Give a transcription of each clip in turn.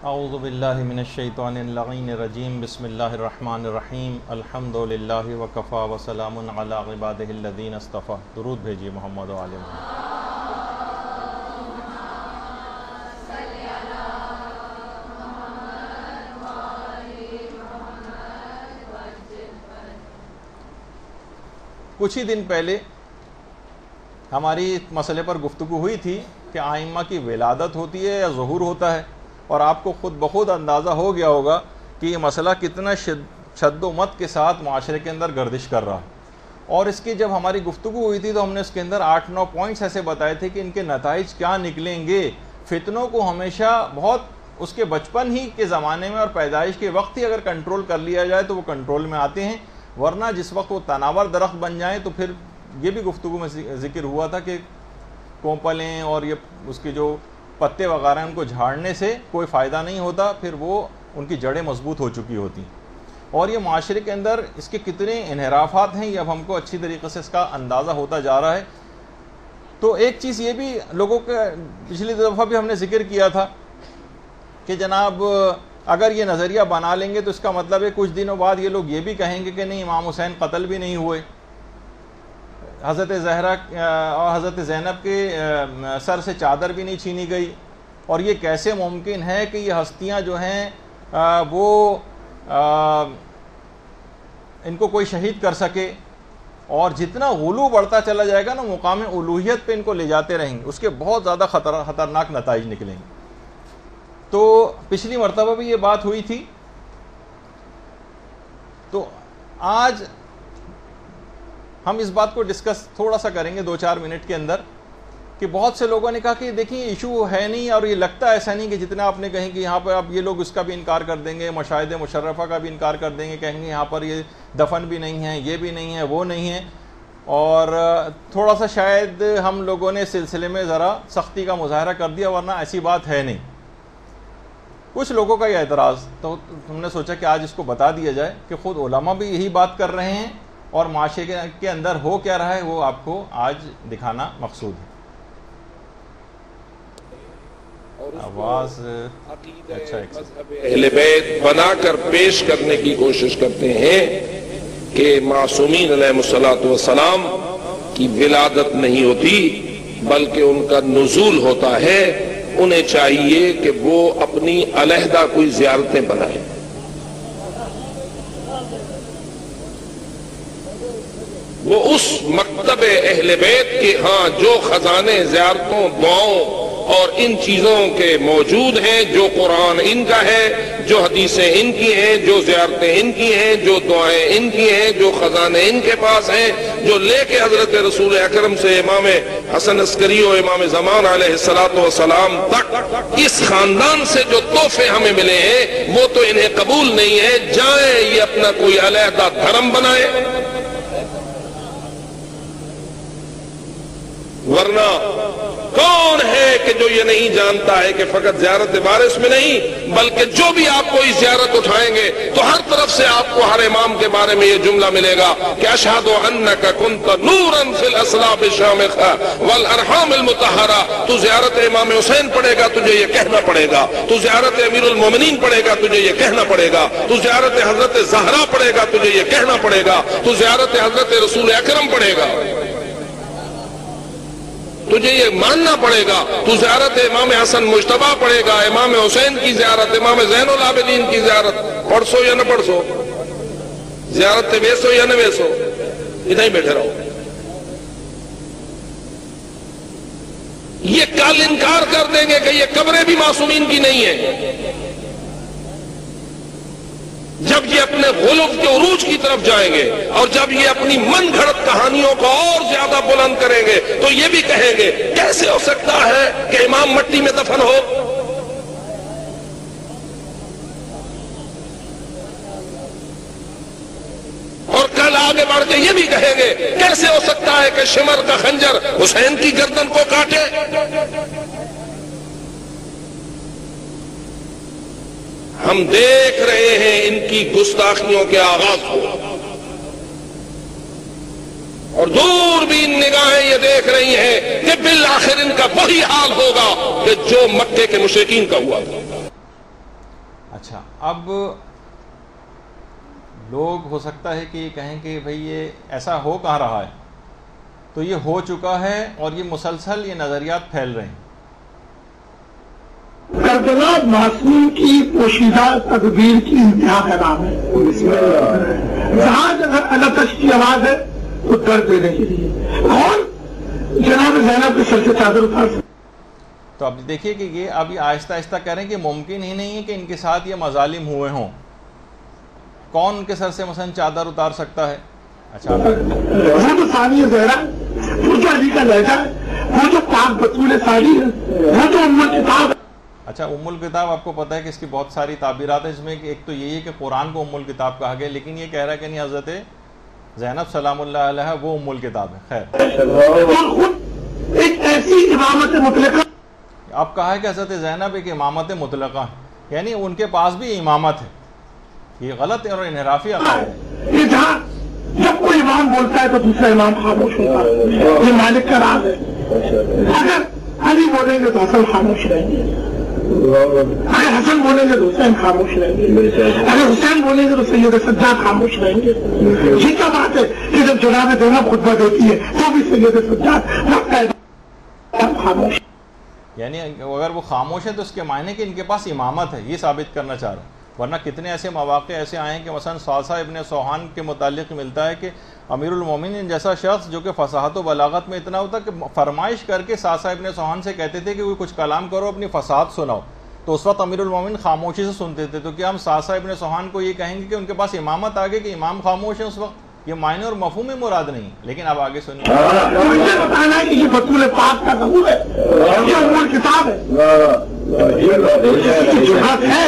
اعوذ باللہ من الشیطان اللعین الرجیم بسم اللہ الرحمن الرحیم الحمد للہ وکفا وسلام علی عبادہ الذین اصطفیٰ. درود بھیجیے محمد و آل محمد. کچھ ہی دن پہلے ہماری مسئلے پر گفتگو ہوئی تھی کہ آئمہ کی ولادت ہوتی ہے یا ظہور ہوتا ہے، اور آپ کو خود بخود اندازہ ہو گیا ہوگا کہ یہ مسئلہ کتنا شد و مت کے ساتھ معاشرے کے اندر گردش کر رہا ہے. اور اس کی جب ہماری گفتگو ہوئی تھی تو ہم نے اس کے اندر 8-9 پوائنٹس ایسے بتائے تھے کہ ان کے نتائج کیا نکلیں گے. فتنوں کو ہمیشہ بہت اس کے بچپن ہی کے زمانے میں اور پیدائش کے وقت ہی اگر کنٹرول کر لیا جائے تو وہ کنٹرول میں آتے ہیں، ورنہ جس وقت وہ تناور درخت بن جائیں تو پھر یہ بھی گفتگو میں ذکر ہوا تھا کہ کومپلیں اور یہ اس کے جو پتے وغیرہ ان کو جھاڑنے سے کوئی فائدہ نہیں ہوتا، پھر وہ ان کی جڑیں مضبوط ہو چکی ہوتی ہیں. اور یہ معاشرے کے اندر اس کے کتنے انحرافات ہیں یہ اب ہم کو اچھی طریقے سے اس کا اندازہ ہوتا جا رہا ہے. تو ایک چیز یہ بھی لوگوں کے پچھلی دفعہ بھی ہم نے ذکر کیا تھا کہ جناب اگر یہ نظریہ بنا لیں گے تو اس کا مطلب ہے کچھ دنوں بعد یہ لوگ یہ بھی کہیں گے کہ نہیں امام حسین قتل بھی نہیں ہوئے، حضرت زہرا اور حضرت زینب کے سر سے چادر بھی نہیں چھینی گئی، اور یہ کیسے ممکن ہے کہ یہ ہستیاں جو ہیں وہ ان کو کوئی شہید کر سکے. اور جتنا غلو بڑھتا چلا جائے گا نا مقام الوہیت پہ ان کو لے جاتے رہیں گے، اس کے بہت زیادہ خطرناک نتائج نکلیں گے. تو پچھلی مرتبہ بھی یہ بات ہوئی تھی. تو آج ہم اس بات کو ڈسکس تھوڑا سا کریں گے 2-4 منٹ کے اندر کہ بہت سے لوگوں نے کہا کہ دیکھیں ایشو ہے نہیں، اور یہ لگتا ایسا نہیں کہ جتنا آپ نے کہیں کہ یہاں پر اب یہ لوگ اس کا بھی انکار کر دیں گے، مشاہد مشرفہ کا بھی انکار کر دیں گے، کہیں گے یہاں پر یہ دفن بھی نہیں ہے، یہ بھی نہیں ہے، وہ نہیں ہے. اور تھوڑا سا شاید ہم لوگوں نے سلسلے میں ذرا سختی کا مظاہرہ کر دیا، ورنہ ایسی بات ہے نہیں. کچھ لوگوں کا یہ اعتراض تو ہم نے سوچا کہ آج اس کو بتا دیا جائے کہ خود علماء بھی یہی بات کر رہے ہیں، اور معاشرے کے اندر ہو کیا رہا ہے وہ آپ کو آج دکھانا مقصود ہے. آواز اچھا اہل بیت بنا کر پیش کرنے کی کوشش کرتے ہیں کہ معصومین علیہ الصلوۃ والسلام کی ولادت نہیں ہوتی بلکہ ان کا نزول ہوتا ہے. انہیں چاہیے کہ وہ اپنی علیحدہ کوئی زیارتیں بنائیں. وہ اس مکتب اہل بیت کے ہاں جو خزانے زیارتوں دعاؤں اور ان چیزوں کے موجود ہیں، جو قرآن ان کا ہے، جو حدیثیں ان کی ہیں، جو زیارتیں ان کی ہیں، جو دعائیں ان کی ہیں، جو خزانے ان کے پاس ہیں، جو لے کے حضرت رسول اکرم سے امام حسن عسکری و امام زمان علیہ السلام تک اس خاندان سے جو تحفے ہمیں ملے ہیں وہ تو انہیں قبول نہیں ہے. جائیں یہ اپنا کوئی علیحدہ دھرم بنائے، ورنہ کون ہے کہ جو یہ نہیں جانتا ہے کہ فقط زیارت وارث میں نہیں بلکہ جو بھی آپ کوئی زیارت اٹھائیں گے تو ہر طرف سے آپ کو ہر امام کے بارے میں یہ جملہ ملے گا کہ اشہد انک کنت نورا فی الاصلاب الشامخہ والارحام المطہرہ. تو زیارت امام حسین پڑھے گا تجھے یہ کہنا پڑے گا، تو زیارت امیر المومنین پڑھے گا تجھے یہ کہنا پڑے گا، تو زیارت حضرت زہرا پڑھے گا تجھے یہ کہنا پڑے گا، تو زیارت حضرت رسول اکرم پڑھے گا تجھے یہ ماننا پڑے گا، تو زیارت امام حسن مجتبیٰ پڑھے گا، امام حسین کی زیارت، امام زین العابدین کی زیارت پڑھسو یا نہ پڑھسو، زیارت ویسو یا نہ ویسو، ادھر ہی بیٹھے رہو. یہ کل انکار کر دیں گے کہ یہ قبریں بھی معصومین کی نہیں ہیں. جب یہ اپنے غلو کے عروج کی طرف جائیں گے اور جب یہ اپنی من گھڑت کہانیوں کو اور زیادہ بلند کریں گے تو یہ بھی کہیں گے کیسے ہو سکتا ہے کہ امام مٹی میں دفن ہو. اور کل آگے بڑھ کے یہ بھی کہیں گے کیسے ہو سکتا ہے کہ شمر کا خنجر حسین کی گردن کو کاٹے. ہم دیکھ رہے ہیں ان کی گستاخیوں کے آغاز کو، اور دور بھی نگاہیں یہ دیکھ رہی ہیں کہ بالآخر ان کا وہی حال ہوگا کہ جو مکے کے مشرکین کا ہوا تھا. اچھا، اب لوگ ہو سکتا ہے کہ یہ کہیں کہ بھئی یہ ایسا ہو کہاں رہا ہے، تو یہ ہو چکا ہے اور یہ مسلسل یہ نظریات پھیل رہے ہیں۔ کربلا معصوم کی پوشیدہ تدبیر کی انتہا کا نام ہے۔ جہاں اگر اللہ تش کی آواز ہے تو درد دینے کے لیے، اور جناب زینب کے سر سے چادر اتار سکتے۔ تو اب دیکھیے کہ یہ ابھی آہستہ آہستہ کہہ رہے ہیں کہ ممکن ہی نہیں ہے کہ ان کے ساتھ یہ مظالم ہوئے ہوں۔ کون ان کے سر سے مثلا چادر اتار سکتا ہے؟ اچھا، وہ تو ثانی زہرا، وہ جو علی کا لہجہ ہے، وہ جو پاک بطول ثانی ہے، وہ جو ام الکتاب ہے۔ اچھا، ام الکتاب آپ کو پتہ ہے کہ اس کی بہت ساری تعبیرات ہیں، اس میں ایک تو یہی ہے کہ قرآن کو ام الکتاب کہا گیا، لیکن یہ کہہ رہا ہے کہ نہیں، حضرت زینب سلام اللہ علیہ وہ ام الکتاب ہے۔ خیر، اور خود ایک ایسی امامت مطلقہ، اب کہا ہے کہ حضرت زینب ایک امامت مطلقہ ہے، یعنی ان کے پاس بھی امامت ہے۔ یہ غلط اور انحرافی عقائد ہے۔ یہ جہاں جب کوئی امام بولتا ہے تو دوسرا امام خاموش ہوتا ہے، یہ مالک کا راز ہے۔ اگر علی بولیں گے تو حسن خاموش رہیں گے، اگر حسن بولیں گے تو حسین خاموش رہیں گے، اگر حسین بولیں گے تو سید سجاد خاموش رہیں گے۔ یہ کیا بات ہے کہ جب جناب زینب خطبہ دیتی ہے تو بھی سید سجاد خاموش، یعنی اگر وہ خاموش ہے تو اس کے معنی کہ ان کے پاس امامت ہے، یہ ثابت کرنا چاہ رہا ہے۔ ورنہ کتنے ایسے مواقع ایسے آئے ہیں کہ مثلا صاصہ ابن سوحان کے متعلق ملتا ہے کہ امیر المومنین جیسا شخص جو کہ فصاحت و بلاغت میں اتنا ہوتا کہ فرمائش کر کے صاصہ ابن سوحان سے کہتے تھے کہ وہ کچھ کلام کرو، اپنی فصاحت سناؤ، تو اس وقت امیر المومنین خاموشی سے سنتے تھے۔ تو کیا ہم صاصہ ابن سوحان کو یہ کہیں گے کہ ان کے پاس امامت آ گئی کہ امام خاموش ہے اس وقت؟ یہ معنی اور مفہوم میں مراد نہیں، لیکن اب آگے سنیے۔ مجھے بتانا ہے کہ یہ بطول پاک کا ظہور ہے، یہ ام الکتاب ہے، اس کی جرأت ہے،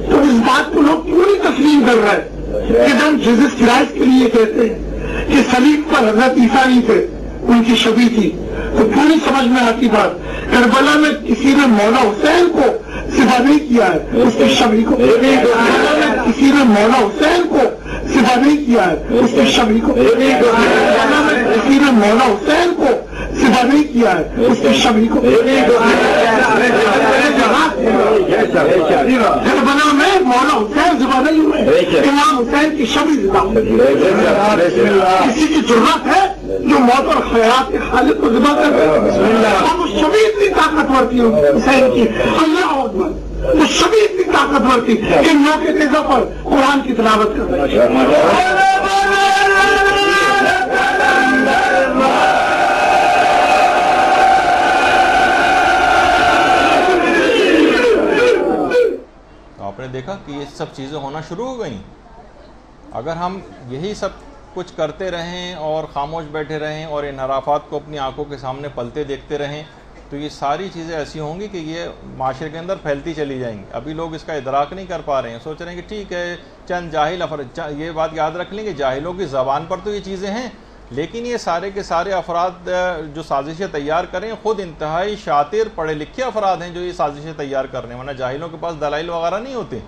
تو اس بات کو لوگ کیوں نہیں تسلیم کر رہے کہ ہم جیزس کرائسٹ کے لیے کہتے ہیں کہ صلیب پر حضرت عیسیٰ نہیں تھے، ان کی شبیہ تھی، تو کیوں نہیں سمجھ میں آتی بات؟ کربلا میں کسی نے مولا حسین کو صفا نہیں کیا ہے، اس کی شبیہ کو، کربلا میں کسی نے مولا حسین کو صفا نہیں کیا ہے، اس کی شبیہ کو، کربلا میں کسی نے مولا حسین کو صفا نہیں کیا ہے، اس کی شبیہ کو۔ کربلا میں مولا حسین ذبح نہیں ہوئے، امام حسین کی شبیہ ذبح ہوئی۔ کسی کی جرأت ہے جو موت اور خیرات کے خالق کو ذبح کر دے، اور وہ شبیہ اتنی طاقتور تھی حسین کی، اللہ اکبر، وہ شبیہ اتنی طاقتور تھی کہ موقع تیزہ پر قرآن کی تلاوت کر رہی ہے۔ آپ نے دیکھا کہ یہ سب چیزیں ہونا شروع ہو گئیں۔ اگر ہم یہی سب کچھ کرتے رہیں اور خاموش بیٹھے رہیں اور انحرافات کو اپنی آنکھوں کے سامنے پلتے دیکھتے رہیں تو یہ ساری چیزیں ایسی ہوں گی کہ یہ معاشرے کے اندر پھیلتی چلی جائیں گی۔ ابھی لوگ اس کا ادراک نہیں کر پا رہے ہیں، سوچ رہے ہیں کہ ٹھیک ہے چند جاہل افراد، یہ بات یاد رکھ لیں کہ جاہلوں کی زبان پر تو یہ چیزیں ہیں، لیکن یہ سارے کے سارے افراد جو سازشیں تیار کریں خود انتہائی شاطر پڑھے لکھے افراد ہیں جو یہ سازشیں تیار کر رہے ہیں، ورنہ جاہلوں کے پاس دلائل وغیرہ نہیں ہوتے۔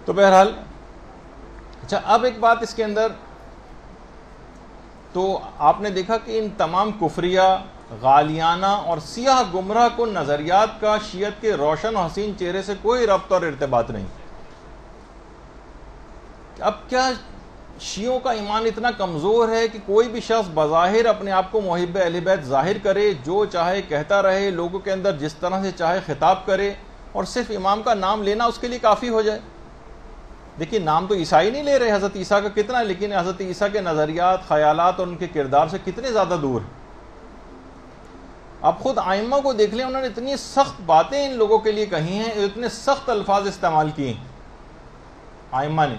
تو بہرحال اچھا، اب ایک بات اس کے اندر، تو آپ نے دیکھا کہ ان تمام کفریہ، غالیانہ اور سیاہ گمراہ کن نظریات کا شیعت کے روشن و حسین چہرے سے کوئی ربط اور ارتباط نہیں۔ اب کیا شیعوں کا ایمان اتنا کمزور ہے کہ کوئی بھی شخص بظاہر اپنے آپ کو محب اہل بیت ظاہر کرے، جو چاہے کہتا رہے، لوگوں کے اندر جس طرح سے چاہے خطاب کرے، اور صرف امام کا نام لینا اس کے لیے کافی ہو جائے؟ دیکھیے، نام تو عیسائی نہیں لے رہے حضرت عیسیٰ کا کتنا، لیکن حضرت عیسیٰ کے نظریات، خیالات اور ان کے کردار سے کتنے زیادہ دور ہیں۔ اب خود آئمہ کو دیکھ لیں، انہوں نے اتنی سخت باتیں ان لوگوں کے لیے کہی ہیں، اتنے سخت الفاظ استعمال کیے ہیں آئمہ نے۔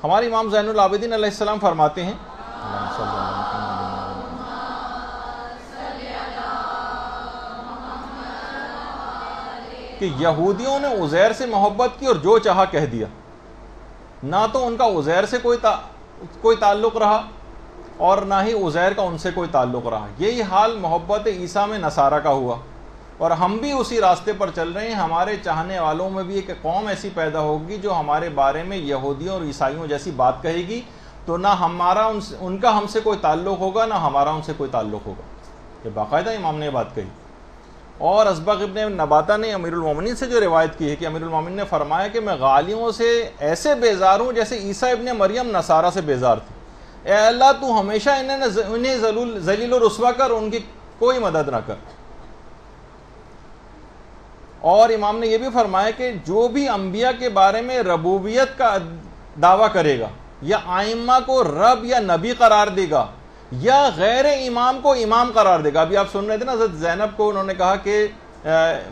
ہمارے امام زین العابدین علیہ السلام فرماتے ہیں کہ یہودیوں نے عزیر سے محبت کی اور جو چاہا کہہ دیا، نہ تو ان کا عزیر سے کوئی تعلق رہا اور نہ ہی عزیر کا ان سے کوئی تعلق رہا۔ یہی حال محبت عیسیٰ میں نصارہ کا ہوا، اور ہم بھی اسی راستے پر چل رہے ہیں۔ ہمارے چاہنے والوں میں بھی ایک قوم ایسی پیدا ہوگی جو ہمارے بارے میں یہودیوں اور عیسائیوں جیسی بات کہے گی، تو نہ ہمارا ان کا ہم سے کوئی تعلق ہوگا، نہ ہمارا ان سے کوئی تعلق ہوگا۔ یہ باقاعدہ امام نے یہ بات کہی۔ اور اسبغ ابن نباتہ نے امیر المومنین سے جو روایت کی ہے کہ امیر المومنین نے فرمایا کہ میں غالیوں سے ایسے بیزار ہوں جیسے عیسیٰ ابن مریم نصارہ سے بیزار تھے۔ اے اللہ تو ہمیشہ انہیں ذلیل و رسوا کر، ان کی کوئی مدد نہ کر۔ اور امام نے یہ بھی فرمایا کہ جو بھی انبیاء کے بارے میں ربوبیت کا دعویٰ کرے گا یا آئمہ کو رب یا نبی قرار دے گا یا غیر امام کو امام قرار دے گا، ابھی آپ سن رہے تھے نا حضرت زینب کو انہوں نے کہا کہ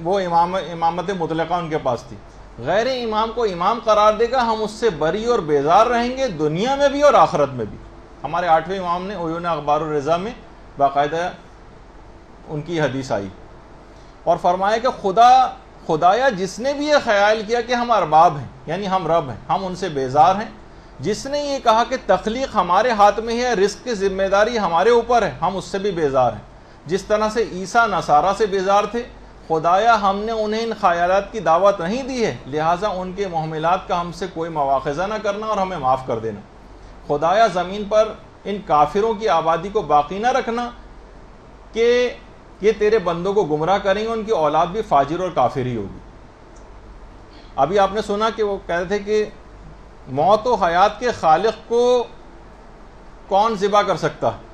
وہ امامت مطلقہ ان کے پاس تھی، غیر امام کو امام قرار دے گا، ہم اس سے بری اور بیزار رہیں گے دنیا میں بھی اور آخرت میں بھی۔ ہمارے 8ویں امام نے عیون اخبار الرضا میں باقاعدہ ان کی حدیث آئی اور فرمایا کہ خدایا جس نے بھی یہ خیال کیا کہ ہم ارباب ہیں یعنی ہم رب ہیں، ہم ان سے بیزار ہیں، جس نے یہ کہا کہ تخلیق ہمارے ہاتھ میں ہے، رزق کی ذمہ داری ہمارے اوپر ہے، ہم اس سے بھی بیزار ہیں۔ جس طرح سے عیسیٰ نصارہ سے بیزار تھے، خدایا ہم نے انہیں ان خیالات کی دعوت نہیں دی ہے، لہٰذا ان کے محملات کا ہم سے کوئی مواخذہ نہ کرنا اور ہمیں معاف کر دینا۔ خدایا زمین پر ان کافروں کی آبادی کو باقی نہ رکھنا کہ یہ تیرے بندوں کو گمراہ کریں گے، ان کی اولاد بھی فاجر اور کافر ہی ہوگی۔ ابھی آپ نے سنا کہ وہ کہتے تھے کہ موت و حیات کے خالق کو کون ذبح کر سکتا ہے،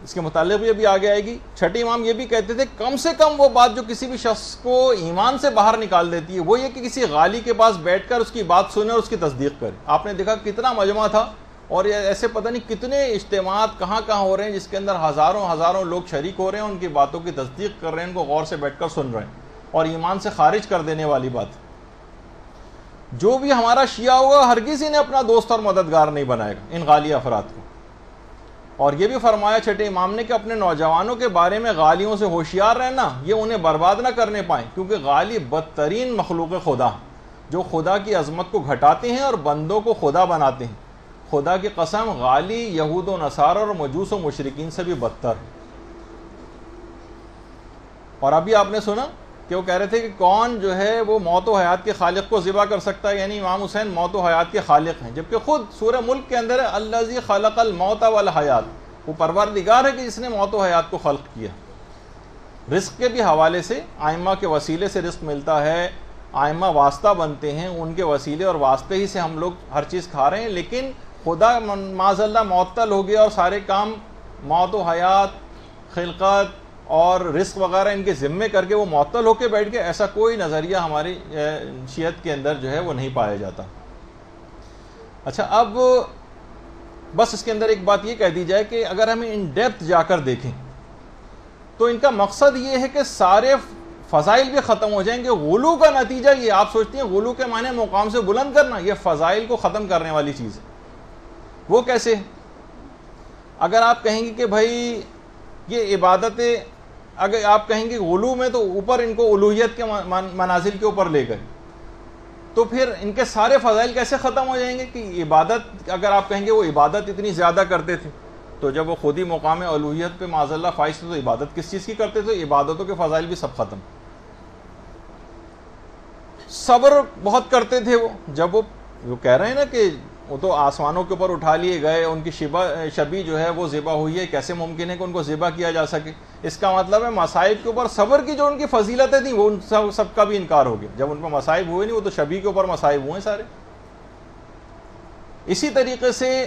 اس کے متعلق بھی ابھی آگے آئے گی۔ چھٹے امام یہ بھی کہتے تھے کم سے کم وہ بات جو کسی بھی شخص کو ایمان سے باہر نکال دیتی ہے وہ یہ کہ کسی غالی کے پاس بیٹھ کر اس کی بات سنے اور اس کی تصدیق کرے۔ آپ نے دیکھا کتنا مجمع تھا اور ایسے پتہ نہیں کتنے اجتماعات کہاں کہاں ہو رہے ہیں جس کے اندر ہزاروں لوگ شریک ہو رہے ہیں، ان کی باتوں کی تصدیق کر رہے ہیں، ان کو غور سے بیٹھ کر سن رہے ہیں، اور ایمان سے خارج کر دینے والی بات۔ جو بھی ہمارا شیعہ ہوگا ہرگز انہیں اپنا دوست اور مددگار نہیں بنائے گا، ان غالی افراد کو۔ اور یہ بھی فرمایا چھٹے امام نے کہ اپنے نوجوانوں کے بارے میں غالیوں سے ہوشیار رہنا، یہ انہیں برباد نہ کرنے پائیں، کیونکہ غالی بدترین مخلوق خدا ہیں جو خدا کی عظمت کو گھٹاتے ہیں اور بندوں کو خدا بناتے ہیں۔ خدا کی قسم غالی یہود و نصارہ اور مجوس و مشرکین سے بھی بدتر ہے۔ اور ابھی آپ نے سنا کہ وہ کہہ رہے تھے کہ کون جو ہے وہ موت و حیات کے خالق کو ذبح کر سکتا ہے، یعنی امام حسین موت و حیات کے خالق ہیں، جبکہ خود سورہ ملک کے اندر ہے الذی خلق الموت والحیات، وہ پروردگار ہے کہ جس نے موت و حیات کو خلق کیا۔ رزق کے بھی حوالے سے آئمہ کے وسیلے سے رزق ملتا ہے، آئمہ واسطہ بنتے ہیں، ان کے وسیلے اور واسطے ہی سے ہم لوگ ہر چیز کھا رہے ہیں، لیکن خدا معاذ اللہ معطل ہو گیا اور سارے کام موت و حیات، خلقت اور رزق وغیرہ ان کے ذمے کر کے وہ معطل ہو کے بیٹھ گئے۔ ایسا کوئی نظریہ ہماری شیعت کے اندر جو ہے وہ نہیں پایا جاتا۔ اچھا، اب بس اس کے اندر ایک بات یہ کہہ دی جائے کہ اگر ہمیں ان ڈیپتھ جا کر دیکھیں تو ان کا مقصد یہ ہے کہ سارے فضائل بھی ختم ہو جائیں گے۔ غلو کا نتیجہ یہ، آپ سوچتے ہیں غلو کے معنی مقام سے بلند کرنا، یہ فضائل کو ختم کرنے والی چیز ہے۔ وہ کیسے؟ اگر آپ کہیں گے کہ بھائی یہ عبادتیں، اگر آپ کہیں گے غلو میں تو اوپر ان کو الوہیت کے منازل کے اوپر لے گئے، تو پھر ان کے سارے فضائل کیسے ختم ہو جائیں گے؟ کہ عبادت، اگر آپ کہیں گے وہ عبادت اتنی زیادہ کرتے تھے تو جب وہ خود ہی مقام الوہیت پہ معاذ اللہ فائز تھے تو عبادت کس چیز کی کرتے تھے؟ عبادتوں کے فضائل بھی سب ختم۔ صبر بہت کرتے تھے وہ، جب وہ کہہ رہے ہیں نا کہ وہ تو آسمانوں کے اوپر اٹھا لیے گئے، ان کی شبی جو ہے وہ ذبح ہوئی ہے، کیسے ممکن ہے کہ ان کو ذبح کیا جا سکے؟ اس کا مطلب ہے مصائب کے اوپر صبر کی جو ان کی فضیلتیں تھیں وہ ان سب کا بھی انکار ہو گیا۔ جب ان پر مصائب ہوئے نہیں، وہ تو شبی کے اوپر مصائب ہوئے سارے۔ اسی طریقے سے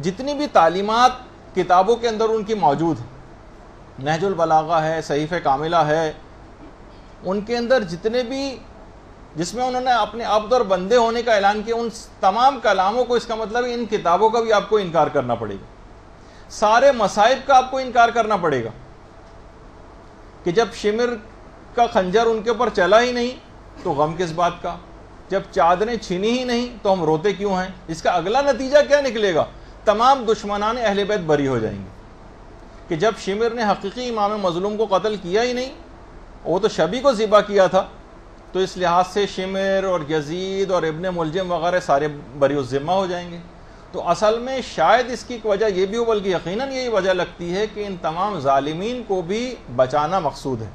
جتنی بھی تعلیمات کتابوں کے اندر ان کی موجود ہیں، نہج البلاغہ ہے، صحیفہ کاملہ ہے، ان کے اندر جتنے بھی جس میں انہوں نے اپنے عبد اور بندے ہونے کا اعلان کیا، ان تمام کلاموں کو، اس کا مطلب ان کتابوں کا بھی آپ کو انکار کرنا پڑے گا، سارے مصائب کا آپ کو انکار کرنا پڑے گا کہ جب شمر کا خنجر ان کے اوپر چلا ہی نہیں تو غم کس بات کا، جب چادریں چھینی ہی نہیں تو ہم روتے کیوں ہیں؟ اس کا اگلا نتیجہ کیا نکلے گا؟ تمام دشمنان اہل بیت بری ہو جائیں گے کہ جب شمر نے حقیقی امام مظلوم کو قتل کیا ہی نہیں، وہ تو شبی کو ذبح کیا تھا، تو اس لحاظ سے شمر اور یزید اور ابن ملجم وغیرہ سارے بری الذمہ ہو جائیں گے۔ تو اصل میں شاید اس کی وجہ یہ بھی ہو، بلکہ یقیناً یہی وجہ لگتی ہے کہ ان تمام ظالمین کو بھی بچانا مقصود ہے،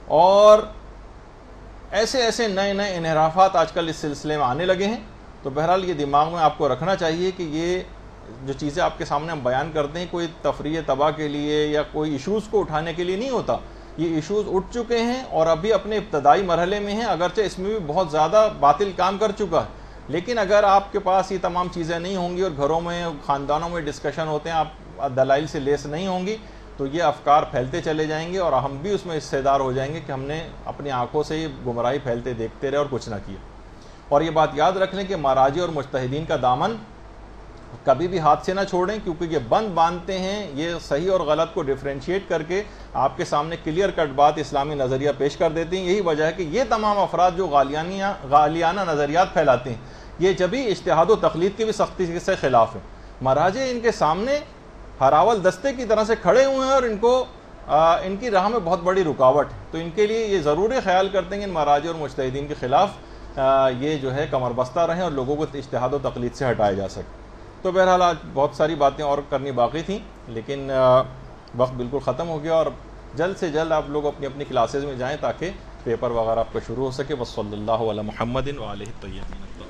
اور ایسے ایسے نئے نئے انحرافات آج کل اس سلسلے میں آنے لگے ہیں۔ تو بہرحال یہ دماغ میں آپ کو رکھنا چاہیے کہ یہ جو چیزیں آپ کے سامنے ہم بیان کرتے ہیں کوئی تفریح تباہ کے لیے یا کوئی ایشوز کو اٹھانے کے لیے نہیں ہوتا. یہ ایشوز اٹھ چکے ہیں اور ابھی اپنے ابتدائی مرحلے میں ہیں، اگرچہ اس میں بھی بہت زیادہ باطل کام کر چکا ہے، لیکن اگر آپ کے پاس یہ تمام چیزیں نہیں ہوں گی اور گھروں میں خاندانوں میں ڈسکشن ہوتے ہیں، آپ دلائل سے لیس نہیں ہوں گی، تو یہ افکار پھیلتے چلے جائیں گے اور ہم بھی اس میں حصے دار ہو جائیں گے کہ ہم نے اپنی آنکھوں سے یہ گمراہی پھیلتے دیکھتے رہے اور کچھ نہ کیا. اور یہ بات یاد رکھ لیں کہ مراجع اور مجتہدین کا دامن کبھی بھی ہاتھ سے نہ چھوڑیں، کیونکہ یہ بند باندھتے ہیں، یہ صحیح اور غلط کو ڈیفرینشیٹ کر کے آپ کے سامنے کلیئر کٹ بات اسلامی نظریہ پیش کر دیتی ہیں. یہی وجہ ہے کہ یہ تمام افراد جو غالیانہ نظریات پھیلاتے ہیں، یہ جبھی اجتہاد و تقلید کے بھی سختی سے خلاف ہیں. مراجع ان کے سامنے ہراول دستے کی طرح سے کھڑے ہوئے ہیں اور ان کی راہ میں بہت بڑی رکاوٹ ہے. تو ان کے لیے یہ ضروری خیال کرتے ہیں کہ ان مراجع اور مجتہدین کے خلاف یہ جو ہے کمر بستہ رہیں اور لوگوں کو اجتہاد و تقلید سے ہٹایا جا سکے. تو بہرحال آج بہت ساری باتیں اور کرنی باقی تھیں، لیکن وقت بالکل ختم ہو گیا، اور جلد سے جلد آپ لوگ اپنی اپنی کلاسز میں جائیں تاکہ پیپر وغیرہ آپ کا شروع ہو سکے. وصلی اللہ علی محمد وآلہ الطیبین.